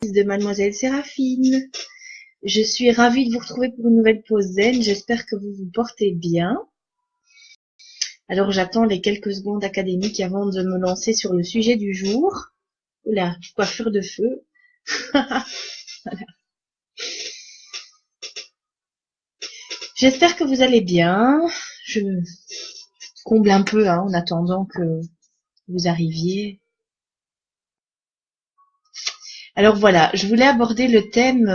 De Mademoiselle Séraphine. Je suis ravie de vous retrouver pour une nouvelle pause zen. J'espère que vous vous portez bien. Alors j'attends les quelques secondes académiques avant de me lancer sur le sujet du jour. Oula, coiffure de feu. Voilà. J'espère que vous allez bien. Je comble un peu en attendant que vous arriviez. Alors voilà, je voulais aborder le thème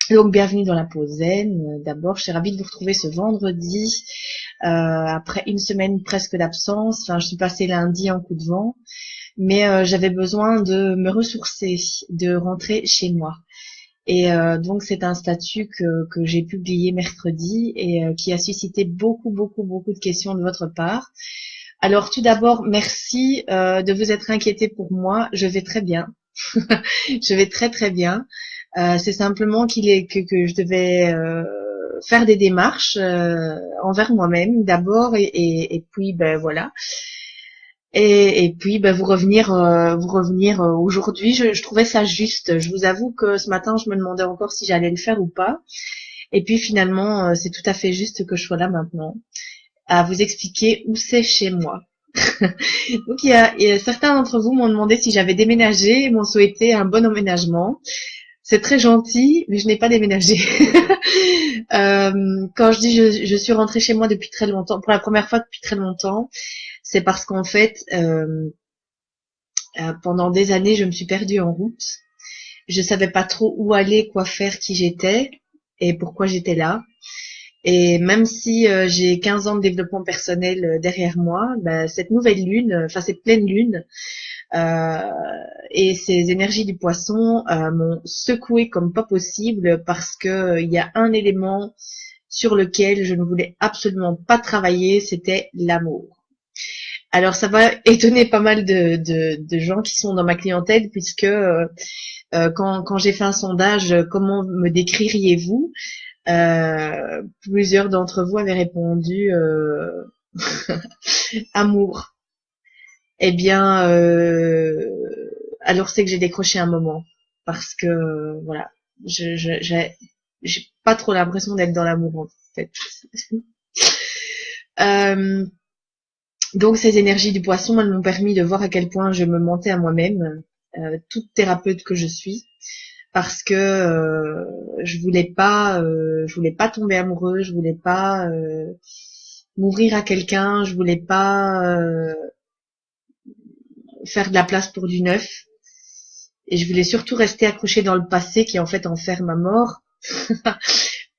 donc bienvenue dans la pause zen. D'abord, je suis ravie de vous retrouver ce vendredi après une semaine presque d'absence. Enfin, je suis passée lundi en coup de vent, mais j'avais besoin de me ressourcer, de rentrer chez moi. Et donc c'est un statut que j'ai publié mercredi et qui a suscité beaucoup de questions de votre part. Alors tout d'abord, merci de vous être inquiété pour moi. Je vais très bien. Je vais très bien. C'est simplement que je devais faire des démarches envers moi-même d'abord et puis ben voilà. Et puis ben, vous revenir aujourd'hui. Je trouvais ça juste. Je vous avoue que ce matin je me demandais encore si j'allais le faire ou pas. Et puis finalement c'est tout à fait juste que je sois là maintenant à vous expliquer où c'est chez moi. Donc il y a certains d'entre vous m'ont demandé si j'avais déménagé et m'ont souhaité un bon emménagement. C'est très gentil, mais je n'ai pas déménagé. Quand je dis je suis rentrée chez moi depuis très longtemps, pour la première fois depuis très longtemps, c'est parce qu'en fait, pendant des années, je me suis perdue en route. Je savais pas trop où aller, quoi faire, qui j'étais et pourquoi j'étais là. Et même si j'ai 15 ans de développement personnel derrière moi, bah, cette nouvelle lune, enfin cette pleine lune, euh, et ces énergies du poisson m'ont secoué comme pas possible parce que il y a un élément sur lequel je ne voulais absolument pas travailler, c'était l'amour. Alors ça va étonner pas mal de gens qui sont dans ma clientèle puisque quand j'ai fait un sondage, comment me décririez-vous, plusieurs d'entre vous avaient répondu amour. Eh bien, alors c'est que j'ai décroché un moment parce que voilà, j'ai pas trop l'impression d'être dans l'amour en fait. Euh, donc ces énergies du poisson, elles m'ont permis de voir à quel point je me mentais à moi-même, toute thérapeute que je suis, parce que je voulais pas tomber amoureux, je voulais pas m'ouvrir à quelqu'un, je voulais pas faire de la place pour du neuf. Et je voulais surtout rester accrochée dans le passé qui en fait enferme à mort.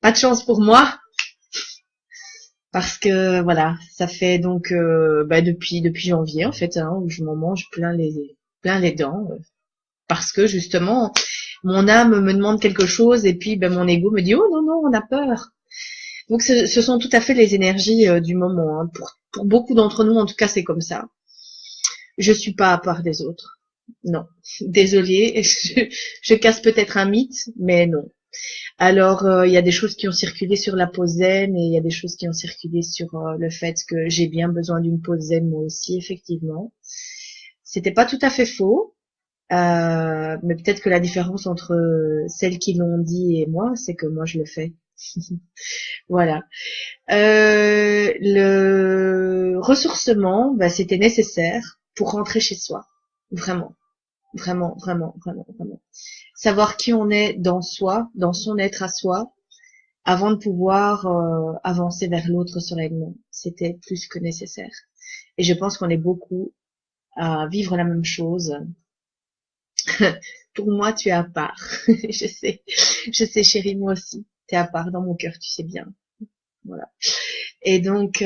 Pas de chance pour moi parce que voilà, ça fait donc depuis janvier en fait où je m'en mange plein les dents parce que justement mon âme me demande quelque chose et puis mon ego me dit oh non non, on a peur. Donc ce sont tout à fait les énergies du moment pour beaucoup d'entre nous en tout cas, c'est comme ça. Je suis pas à part des autres. Non. Désolée, je casse peut-être un mythe, mais non. Alors, il y a des choses qui ont circulé sur la pause zen et il y a des choses qui ont circulé sur le fait que j'ai bien besoin d'une pause zen moi aussi, effectivement. C'était pas tout à fait faux, mais peut-être que la différence entre celles qui l'ont dit et moi, c'est que moi je le fais. Voilà. Le ressourcement, c'était nécessaire pour rentrer chez soi. Vraiment. Vraiment. Savoir qui on est dans soi, dans son être à soi, avant de pouvoir avancer vers l'autre sereinement. C'était plus que nécessaire. Et je pense qu'on est beaucoup à vivre la même chose. Pour moi, tu es à part. Je sais, chérie, moi aussi. T'es à part dans mon cœur, tu sais bien. Voilà. Et donc,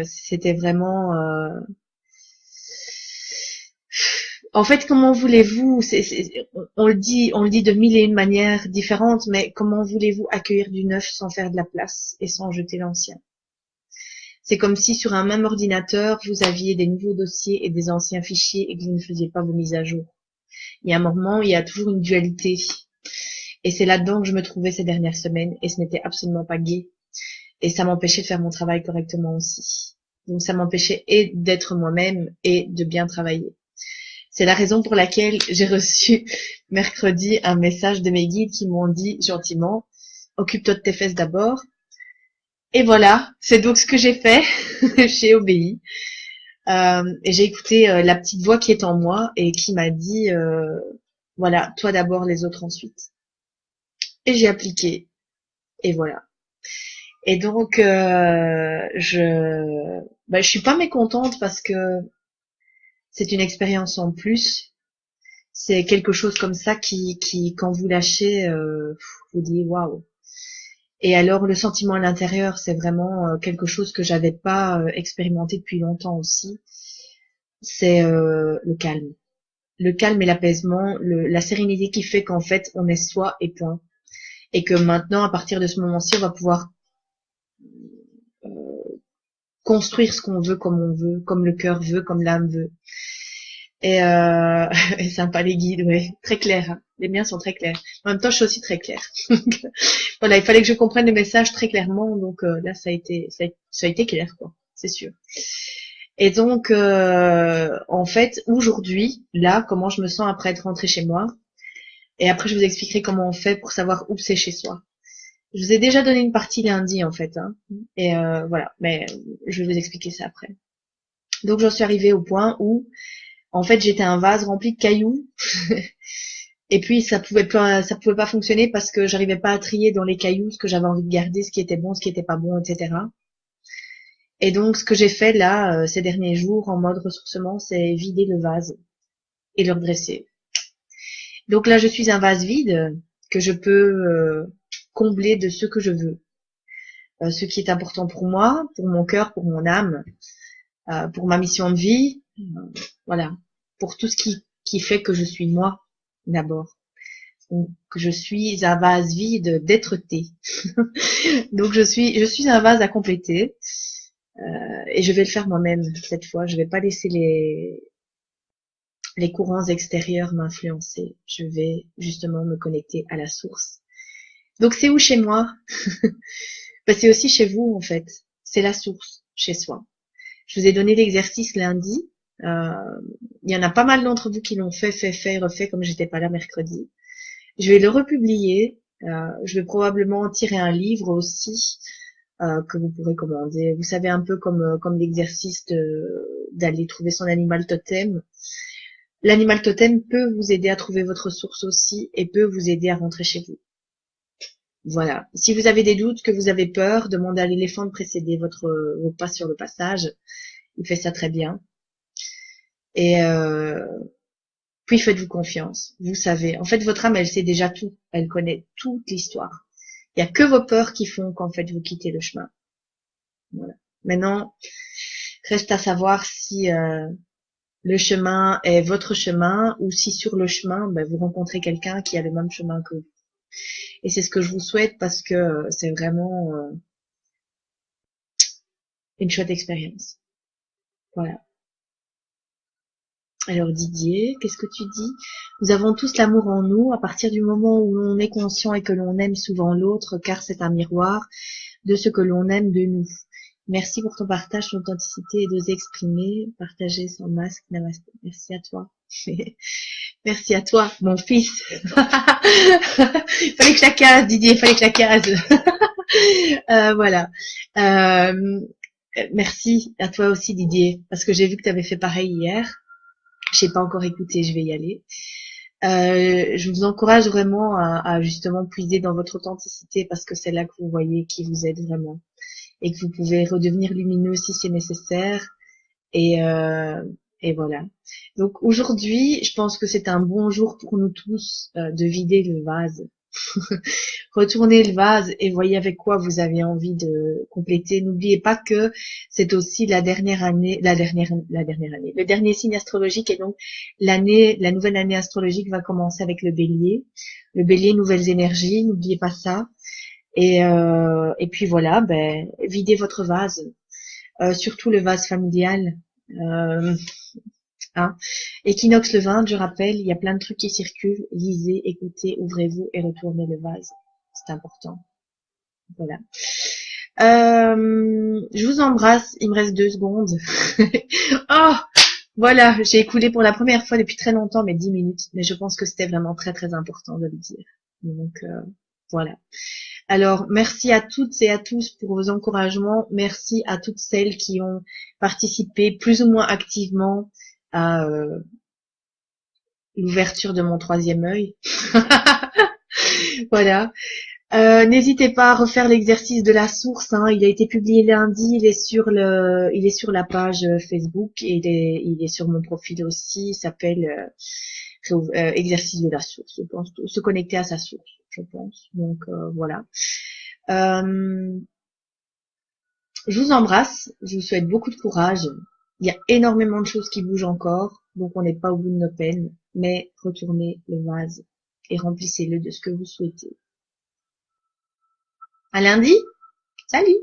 c'était vraiment. En fait, comment voulez-vous, on le dit de mille et une manières différentes, mais comment voulez-vous accueillir du neuf sans faire de la place et sans jeter l'ancien? C'est comme si sur un même ordinateur, vous aviez des nouveaux dossiers et des anciens fichiers et que vous ne faisiez pas vos mises à jour. Il y a un moment, il y a toujours une dualité. Et c'est là-dedans que je me trouvais ces dernières semaines et ce n'était absolument pas gai. Et ça m'empêchait de faire mon travail correctement aussi. Donc ça m'empêchait et d'être moi-même et de bien travailler. C'est la raison pour laquelle j'ai reçu mercredi un message de mes guides qui m'ont dit gentiment, occupe-toi de tes fesses d'abord. Et voilà, c'est donc ce que j'ai fait. J'ai obéi. Et j'ai écouté la petite voix qui est en moi et qui m'a dit, voilà, toi d'abord, les autres ensuite. Et j'ai appliqué. Et voilà. Et donc, je suis pas mécontente parce que c'est une expérience en plus. C'est quelque chose comme ça qui quand vous lâchez, vous dites waouh. Et alors le sentiment à l'intérieur, c'est vraiment quelque chose que j'avais pas expérimenté depuis longtemps aussi. C'est le calme et l'apaisement, la sérénité qui fait qu'en fait on est soi et point. Et que maintenant, à partir de ce moment-ci, on va pouvoir construire ce qu'on veut, comme on veut, comme le cœur veut, comme l'âme veut. Et, et sympa les guides, ouais, très clair. Hein. Les miens sont très clairs. En même temps, je suis aussi très claire. Voilà, il fallait que je comprenne le message très clairement, donc là, ça a été clair, quoi, c'est sûr. Et donc, en fait, aujourd'hui, là, comment je me sens après être rentrée chez moi, et après, je vous expliquerai comment on fait pour savoir où c'est chez soi. Je vous ai déjà donné une partie lundi, en fait, hein, et voilà, mais je vais vous expliquer ça après. Donc, j'en suis arrivée au point où en fait, j'étais un vase rempli de cailloux. Et puis, ça pouvait pas fonctionner parce que j'arrivais pas à trier dans les cailloux ce que j'avais envie de garder, ce qui était bon, ce qui était pas bon, etc. Et donc, ce que j'ai fait là, ces derniers jours, en mode ressourcement, c'est vider le vase et le redresser. Donc là, je suis un vase vide que je peux combler de ce que je veux. Ce qui est important pour moi, pour mon cœur, pour mon âme, pour ma mission de vie, voilà, pour tout ce qui fait que je suis moi d'abord. Donc je suis un vase vide d'être-té. Donc je suis un vase à compléter et je vais le faire moi-même cette fois. Je vais pas laisser les courants extérieurs m'influencer. Je vais justement me connecter à la source. Donc c'est où chez moi? Ben, c'est aussi chez vous en fait. C'est la source chez soi. Je vous ai donné l'exercice lundi. Il y en a pas mal d'entre vous qui l'ont fait, refait comme j'étais pas là mercredi. Je vais le republier. Je vais probablement en tirer un livre aussi que vous pourrez commander. Vous savez, un peu comme l'exercice d'aller trouver son animal totem. L'animal totem peut vous aider à trouver votre source aussi et peut vous aider à rentrer chez vous. Voilà. Si vous avez des doutes, que vous avez peur, demandez à l'éléphant de précéder vos pas sur le passage. Il fait ça très bien. Et puis faites-vous confiance. Vous savez. En fait, votre âme, elle sait déjà tout. Elle connaît toute l'histoire. Il n'y a que vos peurs qui font qu'en fait vous quittez le chemin. Voilà. Maintenant, reste à savoir si le chemin est votre chemin ou si sur le chemin, ben, vous rencontrez quelqu'un qui a le même chemin que vous. Et c'est ce que je vous souhaite parce que c'est vraiment une chouette expérience. Voilà. Alors Didier, qu'est-ce que tu dis? Nous avons tous l'amour en nous à partir du moment où l'on est conscient et que l'on aime souvent l'autre, car c'est un miroir de ce que l'on aime de nous. Merci pour ton partage, ton authenticité et d'oser exprimer, partager sans masque. Namasté. Merci à toi. Merci à toi, mon fils. Fallait que je la case, Didier, fallait que je la case. Voilà. Merci à toi aussi, Didier, parce que j'ai vu que tu avais fait pareil hier. J'ai pas encore écouté, je vais y aller. Je vous encourage vraiment à justement puiser dans votre authenticité parce que c'est là que vous voyez qui vous êtes vraiment et que vous pouvez redevenir lumineux si c'est nécessaire. Et voilà. Donc aujourd'hui, je pense que c'est un bon jour pour nous tous de vider le vase. Retournez le vase et voyez avec quoi vous avez envie de compléter. N'oubliez pas que c'est aussi la dernière année, le dernier signe astrologique et donc la nouvelle année astrologique va commencer avec le Bélier. Le Bélier, nouvelles énergies, n'oubliez pas ça. Et puis voilà, ben videz votre vase, surtout le vase familial. Hein. Équinoxe le 20, je rappelle, il y a plein de trucs qui circulent. Lisez, écoutez, ouvrez-vous et retournez le vase. C'est important. Voilà. Je vous embrasse. Il me reste 2 secondes. Oh, Voilà, j'ai écoulé pour la première fois depuis très longtemps mes 10 minutes, mais je pense que c'était vraiment très très important de le dire. Donc voilà. Alors merci à toutes et à tous pour vos encouragements. Merci à toutes celles qui ont participé plus ou moins activement à l'ouverture de mon troisième œil. Voilà. N'hésitez pas à refaire l'exercice de la source, hein. Il a été publié lundi, il est sur la page Facebook et il est sur mon profil aussi. Il s'appelle exercice de la source. Je pense se connecter à sa source, je pense. Donc voilà. Euh, je vous embrasse. Je vous souhaite beaucoup de courage. Il y a énormément de choses qui bougent encore, donc on n'est pas au bout de nos peines. Mais retournez le vase et remplissez-le de ce que vous souhaitez. À lundi. Salut!